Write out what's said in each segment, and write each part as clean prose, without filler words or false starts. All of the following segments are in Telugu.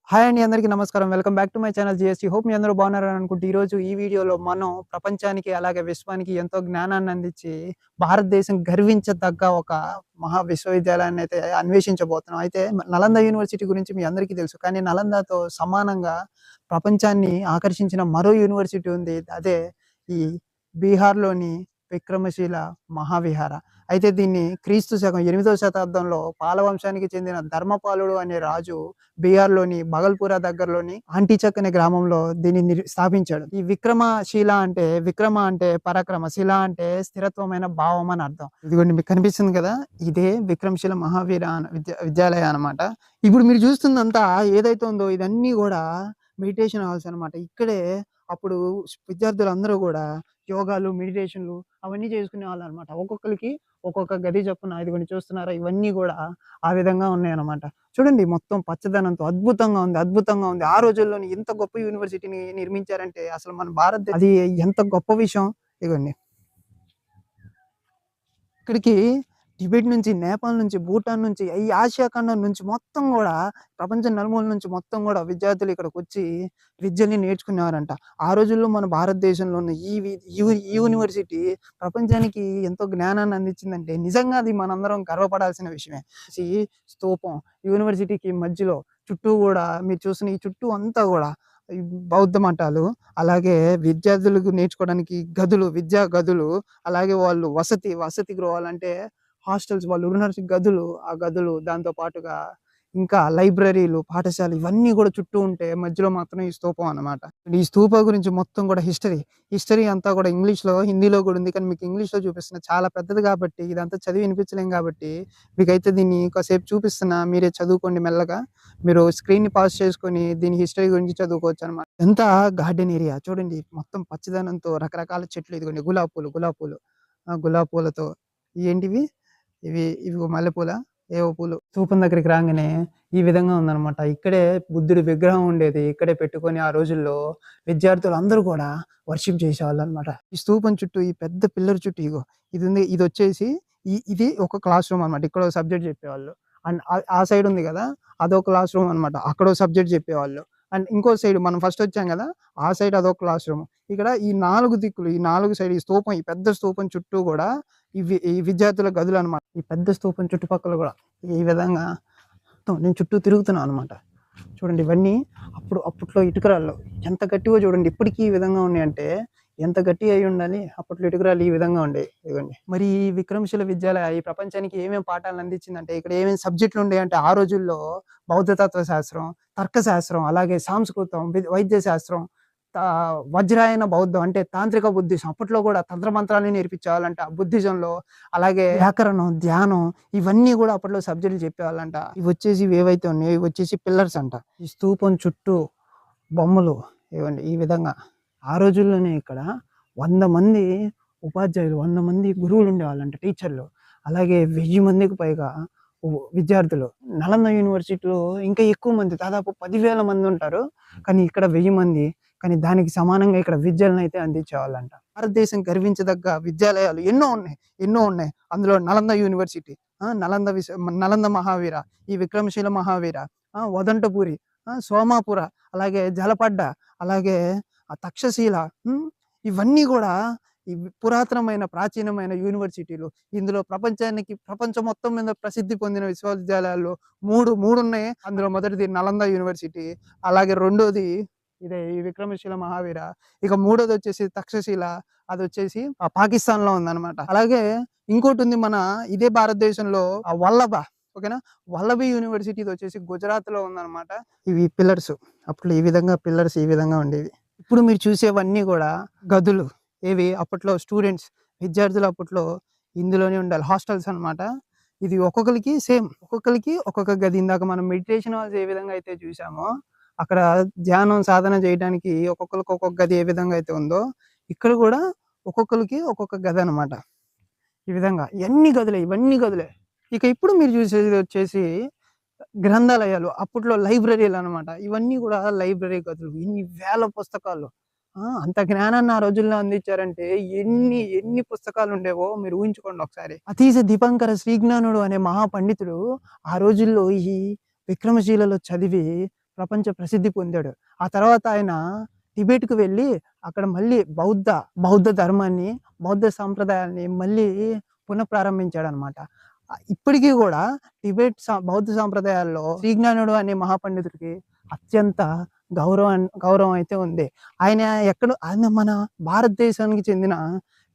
హాయ్ అండి, అందరికీ నమస్కారం. Welcome back to my channel GST. Hope మీ అందరూ బాగున్నారని అనుకుంటే ఈరోజు ఈ వీడియోలో మనం ప్రపంచానికి అలాగే విశ్వానికి ఎంతో జ్ఞానాన్ని అందించి భారతదేశం గర్వించదగ్గ ఒక మహా విశ్వవిద్యాలయాన్ని అయితే అన్వేషించబోతున్నాం. అయితే నలంద యూనివర్సిటీ గురించి మీ అందరికీ తెలుసు. కానీ నలందతో సమానంగా ప్రపంచాన్ని ఆకర్షించిన మరో యూనివర్సిటీ ఉంది. అదే ఈ బీహార్‌లోని విక్రమశీల మహావిహార. అయితే దీన్ని క్రీస్తు శకం 8వ శతాబ్దంలో పాలవంశానికి చెందిన ధర్మపాలుడు అనే రాజు బీహార్‌లోని బగల్పురా దగ్గరలోని ఆంటీచక్ అనే గ్రామంలో దీన్ని స్థాపించాడు. ఈ విక్రమశీల అంటే విక్రమ అంటే పరాక్రమ, శిల అంటే స్థిరత్వమైన భావం అని అర్థం. ఇదిగోండి మీకు కనిపిస్తుంది కదా, ఇదే విక్రమశీల మహావీర విద్యాలయ అనమాట. ఇప్పుడు మీరు చూస్తుందంతా ఏదైతే ఉందో ఇదన్నీ కూడా మెడిటేషన్ హాల్స్ అనమాట. ఇక్కడే అప్పుడు విద్యార్థులందరూ కూడా యోగాలు, మెడిటేషన్లు అవన్నీ చేసుకునేవాళ్ళు అనమాట. ఒక్కొక్కరికి ఒక్కొక్క గది చొప్పున ఇదిగోండి చూస్తున్నారా, ఇవన్నీ కూడా ఆ విధంగా ఉన్నాయన్నమాట. చూడండి మొత్తం పచ్చదనంతో అద్భుతంగా ఉంది, అద్భుతంగా ఉంది. ఆ రోజుల్లోని ఇంత గొప్ప యూనివర్సిటీని నిర్మించారంటే అసలు మన అది ఎంత గొప్ప విషయం. ఇదిగోండి ఇక్కడికి టిబెట్ నుంచి, నేపాల్ నుంచి, భూటాన్ నుంచి, ఈ ఆసియా ఖండం నుంచి మొత్తం కూడా ప్రపంచం నలుమూల నుంచి మొత్తం కూడా విద్యార్థులు ఇక్కడికొచ్చి విద్యని నేర్చుకునేవారంట. ఆ రోజుల్లో మన భారతదేశంలో ఉన్న ఈ యూనివర్సిటీ ప్రపంచానికి ఎంతో జ్ఞానాన్ని అందించిందంటే నిజంగా అది మనందరం గర్వపడాల్సిన విషయమే. ఈ స్తూపం యూనివర్సిటీకి మధ్యలో చుట్టూ కూడా మీరు చూసిన ఈ చుట్టూ అంతా కూడా ఈ బౌద్ధ మఠాలు, అలాగే విద్యార్థులకు నేర్చుకోవడానికి గదులు, విద్యా గదులు, అలాగే వాళ్ళు వసతి గృహాలంటే హాస్టల్స్, వాళ్ళు ఉన్న గదులు, ఆ గదులు దాంతో పాటుగా ఇంకా లైబ్రరీలు, పాఠశాల ఇవన్నీ కూడా చుట్టూ ఉంటే మధ్యలో మాత్రం ఈ స్తూపం అన్నమాట. ఈ స్తూపం గురించి మొత్తం కూడా హిస్టరీ అంతా కూడా ఇంగ్లీష్‌లో, హిందీలో కూడా ఉంది. కానీ మీకు ఇంగ్లీష్‌లో చూపిస్తున్నా. చాలా పెద్దది కాబట్టి ఇదంతా చదివి వినిపించలేం కాబట్టి మీకైతే దీన్ని కాసేపు చూపిస్తున్నా. మీరే చదువుకోండి మెల్లగా. మీరు స్క్రీన్‌ని పాజ్ చేసుకొని దీని హిస్టరీ గురించి చదువుకోవచ్చు అనమాట. ఎంత గార్డెన్ ఏరియా చూడండి, మొత్తం పచ్చదనంతో రకరకాల చెట్లు. ఇదిగోండి గులాబీ పూలు, గులాబీ పూలతో ఏంటివి ఇవి మల్లెపూల, ఏవో పూలు. స్తూపం దగ్గరికి రాగానే ఈ విధంగా ఉందన్నమాట. ఇక్కడే బుద్ధుడి విగ్రహం ఉండేది. ఇక్కడే పెట్టుకొని ఆ రోజుల్లో విద్యార్థులు అందరూ కూడా వర్షిప్ చేసేవాళ్ళు అనమాట. ఈ స్తూపం చుట్టూ ఈ పెద్ద పిల్లర్ చుట్టూ ఇది వచ్చేసి ఇది ఒక క్లాస్ రూమ్ అనమాట. ఇక్కడ సబ్జెక్ట్ చెప్పేవాళ్ళు. అండ్ ఆ సైడ్ ఉంది కదా, అదొక క్లాస్ రూమ్ అనమాట. అక్కడో సబ్జెక్ట్ చెప్పేవాళ్ళు. అండ్ ఇంకో సైడ్ మనం ఫస్ట్ వచ్చాం కదా, ఆ సైడ్ అదొక క్లాస్ రూమ్. ఇక్కడ ఈ 4 దిక్కులు, ఈ 4 సైడ్ ఈ పెద్ద స్తూపం చుట్టూ కూడా ఈ విద్యార్థుల గదులు అనమాట. ఈ పెద్ద స్తూపం చుట్టుపక్కల కూడా ఈ విధంగా నేను చుట్టూ తిరుగుతున్నాను అనమాట. చూడండి ఇవన్నీ అప్పట్లో ఇటుకరాళ్ళు ఎంత గట్టిగా చూడండి. ఇప్పటికీ ఈ విధంగా ఉన్నాయంటే ఎంత గట్టి అయి ఉండాలి. అప్పట్లో ఇటుకరాళ్ళు ఈ విధంగా ఉండేవి. ఇవ్వండి మరి ఈ విక్రమశీల విద్యాలయ ఈ ప్రపంచానికి ఏమేమి పాఠాలను అందించిందంటే, ఇక్కడ ఏమేమి సబ్జెక్టులు ఉండే అంటే ఆ రోజుల్లో బౌద్ధ తత్వ శాస్త్రం, తర్కశాస్త్రం, అలాగే సంస్కృతం, వైద్య శాస్త్రం, వజ్రాయన బౌద్ధం అంటే తాంత్రిక బుద్ధిజం. అప్పట్లో కూడా తంత్రమంత్రాన్ని నేర్పించేవాళ్ళంట బుద్ధిజంలో. అలాగే వ్యాకరణం, ధ్యానం ఇవన్నీ కూడా అప్పట్లో సబ్జెక్టులు చెప్పేవాళ్ళంట. ఇవి వచ్చేసి ఏవైతే ఉన్నాయో ఇవి వచ్చేసి పిల్లర్స్ అంట. ఈ స్తూపం చుట్టూ బొమ్మలు ఇవ్వండి ఈ విధంగా. ఆ రోజుల్లోనే ఇక్కడ 100 మంది ఉపాధ్యాయులు, 100 మంది గురువులు ఉండేవాళ్ళంట, టీచర్లు. అలాగే 1000 మందికి పైగా విద్యార్థులు. నలంద యూనివర్సిటీలో ఇంకా ఎక్కువ మంది, దాదాపు 10,000 మంది ఉంటారు. కానీ ఇక్కడ 1000 మంది. కానీ దానికి సమానంగా ఇక్కడ విద్యలను అయితే అందించేవాళ్ళంట. భారతదేశం గర్వించదగ్గ విద్యాలయాలు ఎన్నో ఉన్నాయి. అందులో నలంద యూనివర్సిటీ, నలంద మహావీర, ఈ విక్రమశీల మహావీర, వదంటపూరి, సోమాపుర, అలాగే జలపడ్డ, అలాగే తక్షశీల, ఇవన్నీ కూడా ఈ పురాతనమైన ప్రాచీనమైన యూనివర్సిటీలు. ఇందులో ప్రపంచం మొత్తం మీద ప్రసిద్ధి పొందిన విశ్వవిద్యాలయాల్లో మూడు ఉన్నాయి. అందులో మొదటిది నలంద యూనివర్సిటీ, అలాగే రెండోది ఇదే ఈ విక్రమశీల మహావీర, ఇక మూడోది వచ్చేసి తక్షశీల, అది వచ్చేసి పాకిస్తాన్ లో ఉందన్నమాట. అలాగే ఇంకోటి ఉంది మన ఇదే భారతదేశంలో వల్లభి యూనివర్సిటీ వచ్చేసి గుజరాత్ లో ఉందన్నమాట. ఇవి పిల్లర్స్, అప్పుడు ఈ విధంగా పిల్లర్స్ ఈ విధంగా ఉండేవి. ఇప్పుడు మీరు చూసేవన్నీ కూడా గదులు. అప్పట్లో విద్యార్థులు అప్పట్లో ఇందులోనే ఉండాలి, హాస్టల్స్ అనమాట. ఇది ఒక్కొక్కరికి ఒక్కొక్క గది. ఇందాక మనం మెడిటేషన్ హాల్స్ ఏ విధంగా అయితే చూసామో, అక్కడ ధ్యానం సాధన చేయడానికి ఒక్కొక్కరికి ఒక్కొక్క గది ఏ విధంగా అయితే ఉందో, ఇక్కడ కూడా ఒక్కొక్కరికి ఒక్కొక్క గది అనమాట. ఈ విధంగా ఇవన్నీ గదులే. ఇక ఇప్పుడు మీరు చూసేది వచ్చేసి గ్రంథాలయాలు, అప్పట్లో లైబ్రరీలు అనమాట. ఇవన్నీ కూడా లైబ్రరీ గదులు. ఇన్ని వేల పుస్తకాలు, అంత జ్ఞానాన్ని ఆ రోజుల్లో అందించారంటే ఎన్ని పుస్తకాలు ఉండేవో మీరు ఊహించుకోండి ఒకసారి. అతీశ దీపంకర శ్రీజ్ఞానుడు అనే మహాపండితుడు ఆ రోజుల్లో ఈ విక్రమశీలలో చదివి ప్రపంచ ప్రసిద్ధి పొందాడు. ఆ తర్వాత ఆయన టిబెట్‌కి వెళ్ళి అక్కడ మళ్ళీ బౌద్ధ ధర్మాన్ని, బౌద్ధ సాంప్రదాయాల్ని మళ్ళీ పునఃప్రారంభించాడనమాట. ఇప్పటికి గూడా బౌద్ధ సాంప్రదాయాల్లో శ్రీజ్ఞానుడు అనే మహాపండితుడికి అత్యంత గౌరవం అయితే ఉంది. ఆయన మన భారతదేశానికి చెందిన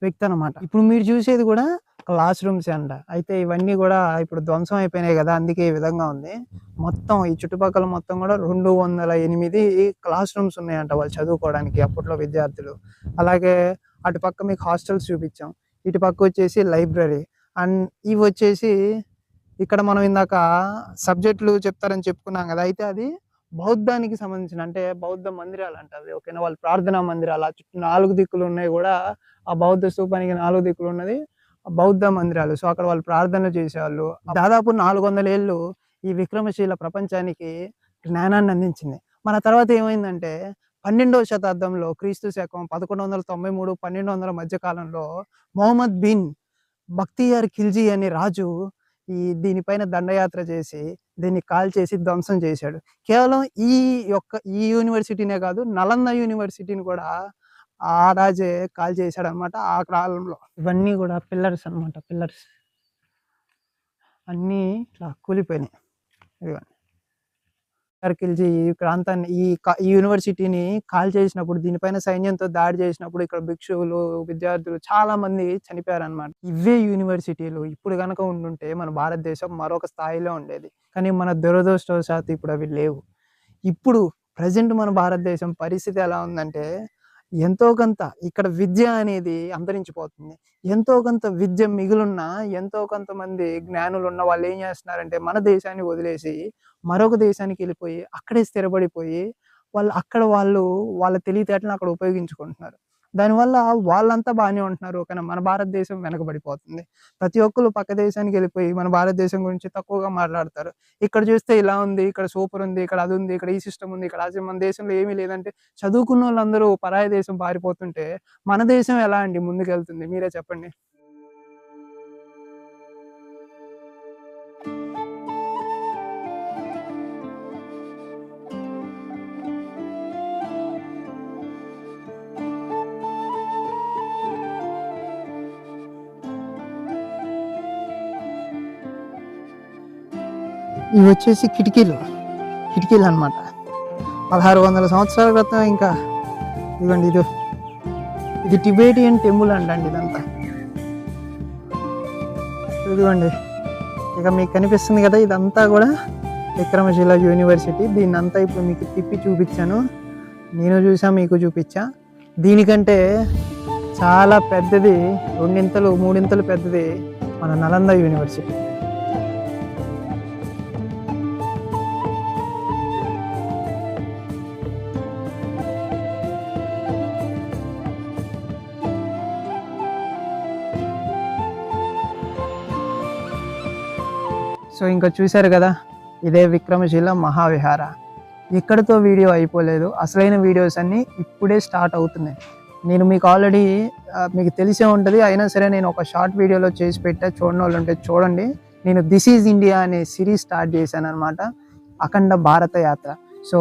వ్యక్తి అనమాట. ఇప్పుడు మీరు చూసేది కూడా క్లాస్ రూమ్సే అంట. అయితే ఇవన్నీ కూడా ఇప్పుడు ధ్వంసం అయిపోయినాయి కదా! అందుకే ఈ విధంగా ఉంది. మొత్తం ఈ చుట్టుపక్కల మొత్తం కూడా 208 క్లాస్ రూమ్స్ ఉన్నాయంట వాళ్ళు చదువుకోవడానికి అప్పట్లో విద్యార్థులు. అలాగే అటుపక్క మీకు హాస్టల్స్ చూపించాం. ఇటు పక్క వచ్చేసి లైబ్రరీ. అండ్ ఇవి వచ్చేసి ఇక్కడ మనం ఇందాక సబ్జెక్టులు చెప్తారని చెప్పుకున్నాం కదా! అయితే అది బౌద్ధానికి సంబంధించిన అంటే బౌద్ధ మందిరాలు అంట అవి. ఓకేనా, వాళ్ళు ప్రార్థనా మందిరాలు. ఆ చుట్టూ 4 దిక్కులు ఉన్నాయి కూడా. ఆ బౌద్ధ స్తూపానికి 4 దిక్కులు ఉన్నది బౌద్ధ మందిరాలు. సో అక్కడ వాళ్ళు ప్రార్థనలు చేసేవాళ్ళు. దాదాపు 400 ఏళ్ళు ఈ విక్రమశీల ప్రపంచానికి జ్ఞానాన్ని అందించింది. మన తర్వాత ఏమైందంటే 12వ శతాబ్దంలో క్రీస్తు శకం 1193, 1200 మధ్య కాలంలో మొహమ్మద్ బిన్ బక్తియార్ ఖిల్జీ అనే రాజు దీనిపైన దండయాత్ర చేసి దీన్ని కాల్చేసి ధ్వంసం చేశాడు. కేవలం ఈ యూనివర్సిటీనే కాదు, నలంద యూనివర్సిటీని కూడా ఆ రాజే కాల్చేశాడనమాట ఆ కాలంలో. ఇవన్నీ కూడా పిల్లర్స్ అనమాట. పిల్లర్స్ అన్నీ ఇట్లా కూలిపోయినాయి. ఇదిగోండి. ఖిల్జీ ఈ ప్రాంతాన్ని ఈ యూనివర్సిటీని కాల్చేసినప్పుడు, దీనిపైన సైన్యంతో దాడి చేసినప్పుడు ఇక్కడ భిక్షువులు, విద్యార్థులు చాలా మంది చనిపోయారనమాట. ఇవే యూనివర్సిటీలు ఇప్పుడు గనక ఉండుంటే మన భారతదేశం మరొక స్థాయిలో ఉండేది. కానీ మన దురదృష్టవశాత్తు ఇప్పుడు అవి లేవు. ఇప్పుడు ప్రజెంట్ మన భారతదేశం పరిస్థితి ఎలా ఉందంటే ఎంతో కొంత ఇక్కడ విద్య అనేది అంతరించిపోతుంది. ఎంతో కొంత విద్య మిగులున్నా, ఎంతో కొంతమంది జ్ఞానులు ఉన్న వాళ్ళు ఏం చేస్తున్నారంటే మన దేశాన్ని వదిలేసి మరొక దేశానికి వెళ్ళిపోయి అక్కడే స్థిరపడిపోయి వాళ్ళ తెలివితేటలను అక్కడ ఉపయోగించుకుంటున్నారు. దానివల్ల వాళ్ళంతా బాగానే ఉంటున్నారు. కానీ మన భారతదేశం వెనకబడిపోతుంది. ప్రతి ఒక్కరు పక్క దేశానికి వెళ్ళిపోయి మన భారతదేశం గురించి తక్కువగా మాట్లాడతారు. ఇక్కడ చూస్తే ఇలా ఉంది, ఇక్కడ సూపర్ ఉంది, ఇక్కడ అది ఉంది, ఇక్కడ ఈ సిస్టమ్ ఉంది, ఇక్కడ మన దేశంలో ఏమీ లేదంటే చదువుకున్న వాళ్ళందరూ పరాయి దేశం పారిపోతుంటే మన దేశం ఎలా అండి ముందుకెళ్తుంది? మీరే చెప్పండి. ఇవి వచ్చేసి కిటికీలు అనమాట. 1600 సంవత్సరాల క్రితం ఇంకా ఇదిగోండి ఇది టిబేటియన్ టెంపుల్ అంటండి ఇదంతా. ఇదిగోండి ఇక మీకు కనిపిస్తుంది కదా, ఇదంతా కూడా విక్రమశిల యూనివర్సిటీ. దీన్ని అంతా ఇప్పుడు మీకు తిప్పి చూపించాను. నేను చూసా, మీకు చూపించా. దీనికంటే చాలా పెద్దది, 2 3 పెద్దది మన నలంద యూనివర్సిటీ. సో ఇంకా చూశారు కదా, ఇదే విక్రమశిల మహావిహార. ఇక్కడితో వీడియో అయిపోలేదు. అసలైన వీడియోస్ అన్నీ ఇప్పుడే స్టార్ట్ అవుతున్నాయి. నేను మీకు ఆల్రెడీ మీకు తెలిసే ఉంటుంది, అయినా సరే నేను ఒక షార్ట్ వీడియోలో చేసి పెట్టా. చూడని వాళ్ళు ఉంటే చూడండి. నేను దిస్ ఈజ్ ఇండియా అనే సిరీస్ స్టార్ట్ చేశాను అనమాట, అఖండ భారత యాత్ర. సో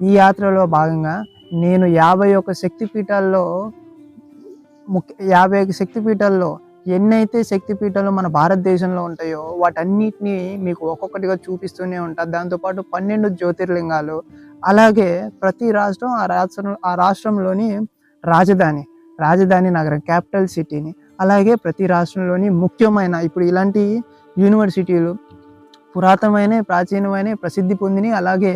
ఈ యాత్రలో భాగంగా నేను 51 శక్తిపీఠాల్లో ఎన్నైతే శక్తిపీఠాలు మన భారతదేశంలో ఉంటాయో వాటన్నిటిని మీకు ఒక్కొక్కటిగా చూపిస్తూనే ఉంటారు. దాంతోపాటు 12 జ్యోతిర్లింగాలు, అలాగే ప్రతి రాష్ట్రం ఆ రాష్ట్రంలోని రాజధాని నగరం, క్యాపిటల్ సిటీని, అలాగే ప్రతి రాష్ట్రంలోని ముఖ్యమైన ఇప్పుడు ఇలాంటి యూనివర్సిటీలు పురాతనమైన, ప్రాచీనమైన, ప్రసిద్ధి పొందినవి, అలాగే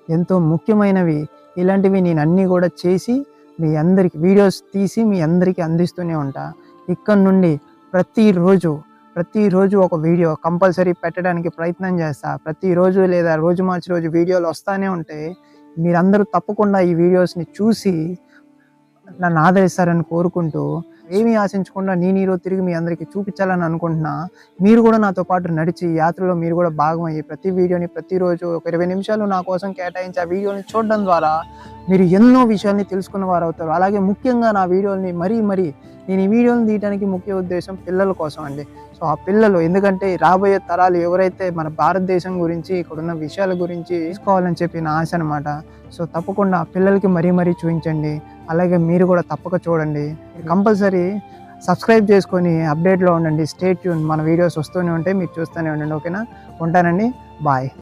ఎంతో ముఖ్యమైనవి, ఇలాంటివి నేను అన్నీ కూడా చేసి మీ అందరికి వీడియోస్ తీసి మీ అందరికీ అందిస్తూనే ఉంటా. ఇక్కడ నుండి ప్రతిరోజు ఒక వీడియో కంపల్సరీ పెట్టడానికి ప్రయత్నం చేస్తా. ప్రతిరోజు లేదా రోజు మార్చి రోజు వీడియోలు వస్తూనే ఉంటాయి. మీరందరూ తప్పకుండా ఈ వీడియోస్ని చూసి నన్ను ఆదరిస్తారని కోరుకుంటూ, ఏమీ ఆశించకుండా నేను ఈరోజు తిరిగి మీ అందరికీ చూపించాలని అనుకుంటున్నా. మీరు కూడా నాతో పాటు నడిచి యాత్రలో మీరు కూడా భాగమయ్యి ప్రతి వీడియోని ప్రతిరోజు ఒక 20 నిమిషాలు నా కోసం కేటాయించి ఆ వీడియోని చూడడం ద్వారా మీరు ఎన్నో విషయాల్ని తెలుసుకున్న వారు అవుతారు. అలాగే ముఖ్యంగా నా వీడియోని మరీ నేను ఈ వీడియోని తీయడానికి ముఖ్య ఉద్దేశం పిల్లల కోసం అండి. సో, ఆ పిల్లలు ఎందుకంటే రాబోయే తరాలు ఎవరైతే మన భారతదేశం గురించి, ఇక్కడున్న విషయాల గురించి తెలుసుకోవాలని చెప్పి నా ఆశ అనమాట. సో, తప్పకుండా పిల్లలకి మరీ చూయించండి. అలాగే మీరు కూడా తప్పక చూడండి. కంపల్సరీ సబ్స్క్రైబ్ చేసుకొని అప్డేట్‌లో ఉండండి. స్టే ట్యూన్ మన వీడియోస్ వస్తూనే ఉంటాయి. మీరు చూస్తూనే ఉండండి. ఓకేనా? ఉంటానండి. బాయ్.